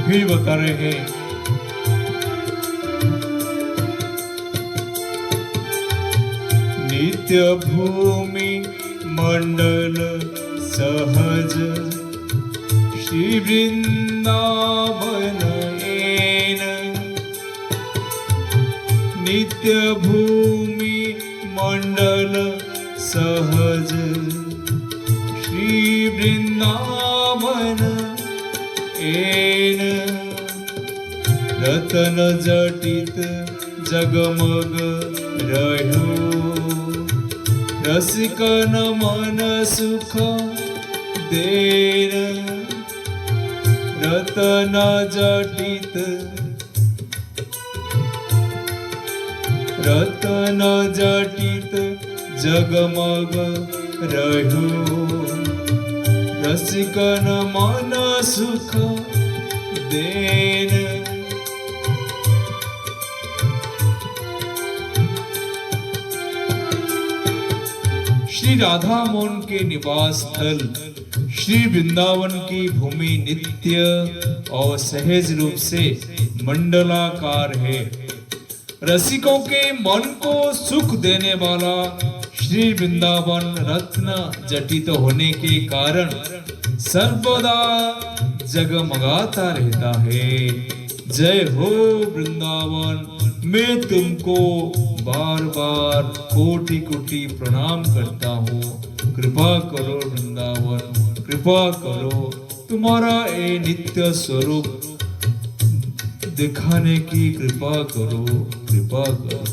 फिर बता रहे हैं, नित्य भूमि मंडल सहज श्री वृंदावन एन। नित्य भूमि मंडल सहज श्री वृंदावन एन। रतन जटित जगमग रह्यो रसिकन मन सुख देन। रतन जटित रतन जटित जगमग रह्यो रसिकन मन सुख देन। श्री राधा मोहन के निवास स्थल श्री वृंदावन की भूमि नित्य और सहज रूप से मंडलाकार है। रसिकों के मन को सुख देने वाला श्री वृंदावन रत्न जटित होने के कारण सर्वदा जगमगाता रहता है। जय हो वृंदावन। मैं तुमको बार बार कोटि कोटि प्रणाम करता हूँ। कृपा करो वृंदावन, कृपा करो, तुम्हारा ये नित्य स्वरूप दिखाने की कृपा करो, कृपा करो।